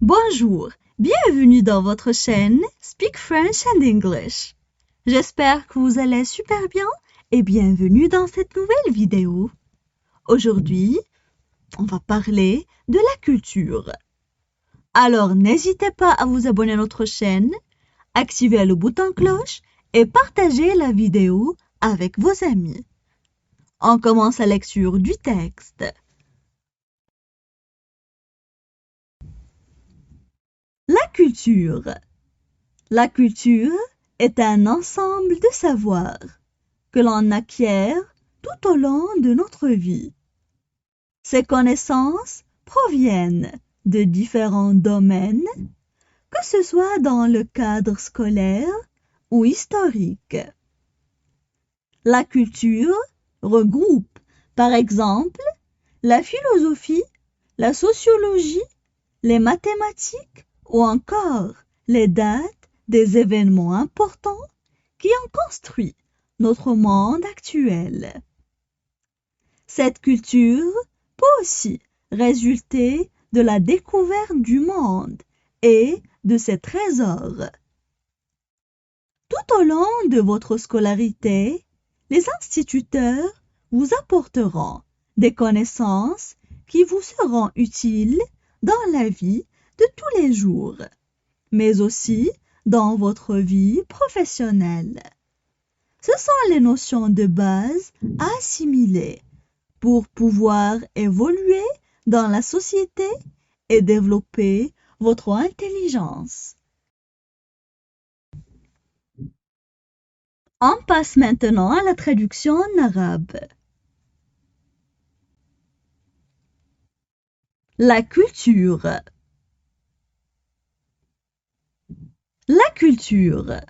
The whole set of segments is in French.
Bonjour, bienvenue dans votre chaîne Speak French and English. J'espère que vous allez super bien et bienvenue dans cette nouvelle vidéo. Aujourd'hui, on va parler de la culture. Alors n'hésitez pas à vous abonner à notre chaîne, activer le bouton cloche et partager la vidéo avec vos amis. On commence la lecture du texte. La culture. La culture est un ensemble de savoirs que l'on acquiert tout au long de notre vie. Ces connaissances proviennent de différents domaines, que ce soit dans le cadre scolaire ou historique. La culture regroupe, par exemple, la philosophie, la sociologie, les mathématiques ou encore les dates des événements importants qui ont construit notre monde actuel. Cette culture peut aussi résulter de la découverte du monde et de ses trésors. Tout au long de votre scolarité, les instituteurs vous apporteront des connaissances qui vous seront utiles dans la vie de tous les jours, mais aussi dans votre vie professionnelle. Ce sont les notions de base à assimiler pour pouvoir évoluer dans la société et développer votre intelligence. On passe maintenant à la traduction en arabe. La culture. La culture.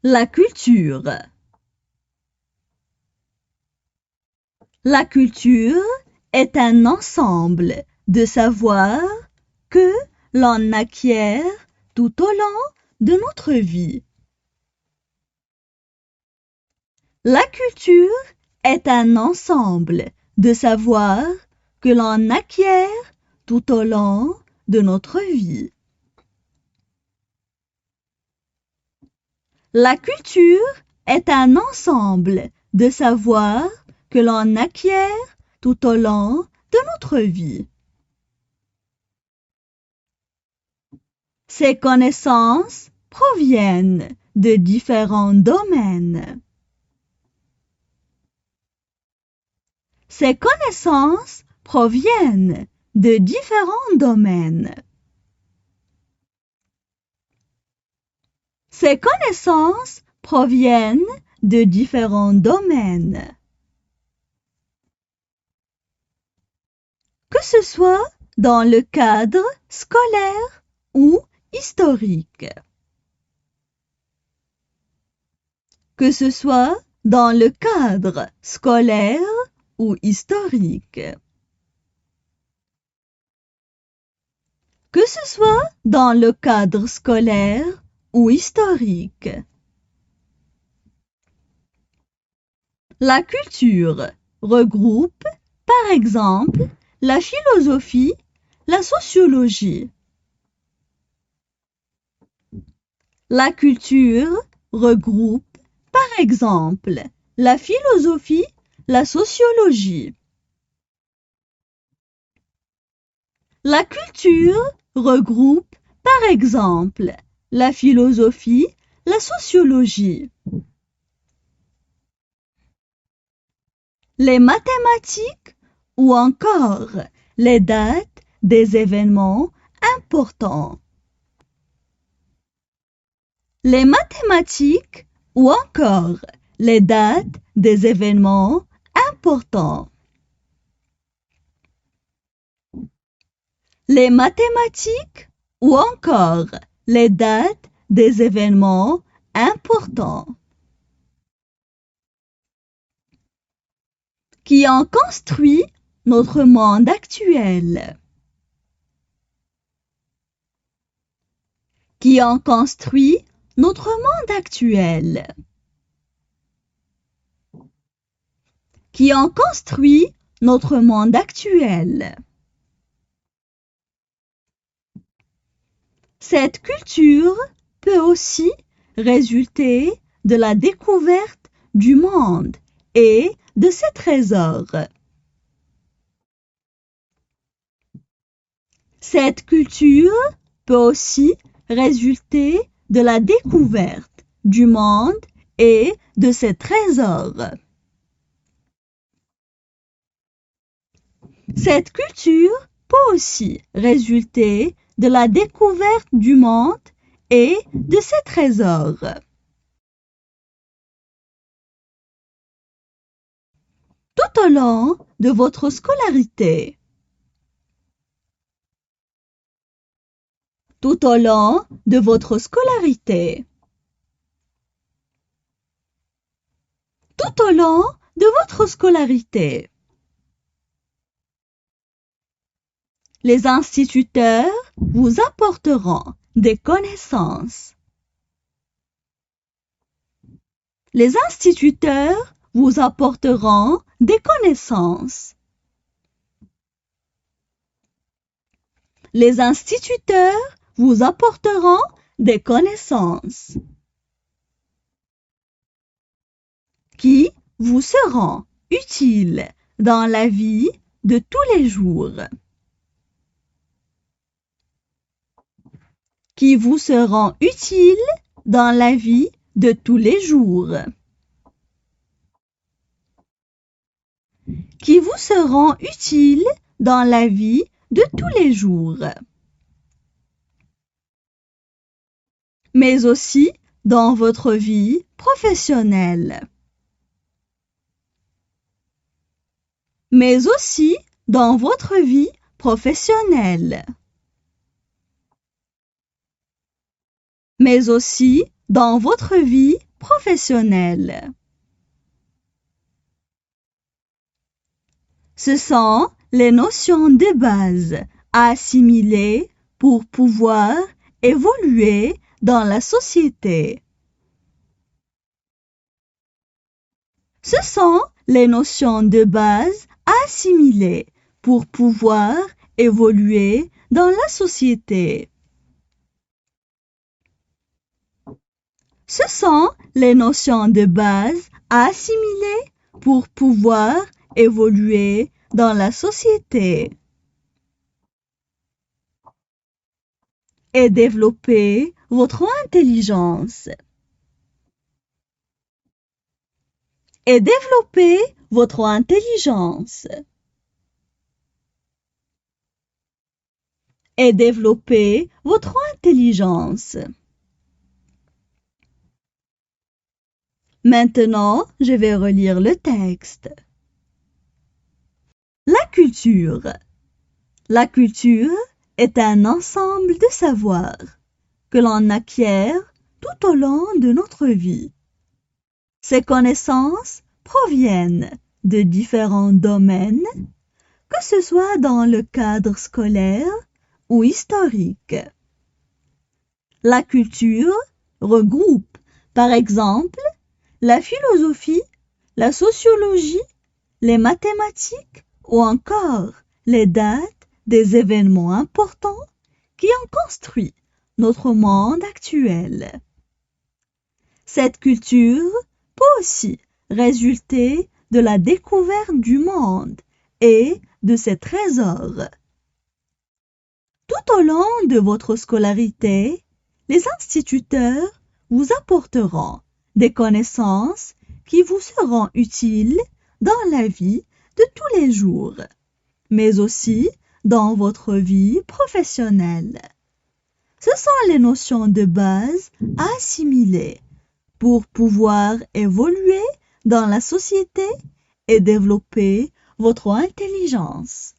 La culture. La culture est un ensemble de savoirs que l'on acquiert tout au long de notre vie. La culture est un ensemble de savoirs que l'on acquiert tout au long de notre vie. La culture est un ensemble de savoirs que l'on acquiert tout au long de notre vie. Ces connaissances proviennent de différents domaines. Ces connaissances proviennent de différents domaines. Ces connaissances proviennent de différents domaines. Que ce soit dans le cadre scolaire ou historique. Que ce soit dans le cadre scolaire ou historique. Que ce soit dans le cadre scolaire ou historique. La culture regroupe, par exemple, la philosophie, la sociologie. La culture regroupe, par exemple, la philosophie, la sociologie. La culture regroupe, par exemple, la philosophie, la sociologie. Les mathématiques ou encore les dates des événements importants. Les mathématiques ou encore les dates des événements importants. Les mathématiques ou encore les dates des événements importants. Qui ont construit notre monde actuel. Qui ont construit notre monde actuel. Qui ont construit notre monde actuel. Cette culture peut aussi résulter de la découverte du monde et de ses trésors. Cette culture peut aussi résulter de la découverte du monde et de ses trésors. Cette culture peut aussi résulter de la découverte du monde et de ses trésors. Tout au long de votre scolarité. Tout au long de votre scolarité. Tout au long de votre scolarité. Les instituteurs vous apporteront des connaissances. Les instituteurs vous apporteront des connaissances. Les instituteurs vous apporteront des connaissances qui vous seront utiles dans la vie de tous les jours. Qui vous seront utiles dans la vie de tous les jours. Qui vous seront utiles dans la vie de tous les jours. Mais aussi dans votre vie professionnelle. Mais aussi dans votre vie professionnelle. Mais aussi dans votre vie professionnelle. Ce sont les notions de base à assimiler pour pouvoir évoluer dans la société. Ce sont les notions de base à assimiler pour pouvoir évoluer dans la société. Ce sont les notions de base à assimiler pour pouvoir évoluer dans la société. Et développer votre intelligence. Et développer votre intelligence. Et développer votre intelligence. Maintenant, je vais relire le texte. La culture. La culture est un ensemble de savoirs que l'on acquiert tout au long de notre vie. Ces connaissances proviennent de différents domaines, que ce soit dans le cadre scolaire ou historique. La culture regroupe, par exemple, la philosophie, la sociologie, les mathématiques ou encore les dates des événements importants qui ont construit notre monde actuel. Cette culture peut aussi résulter de la découverte du monde et de ses trésors. Tout au long de votre scolarité, les instituteurs vous apporteront des connaissances qui vous seront utiles dans la vie de tous les jours, mais aussi dans votre vie professionnelle. Ce sont les notions de base à assimiler pour pouvoir évoluer dans la société et développer votre intelligence.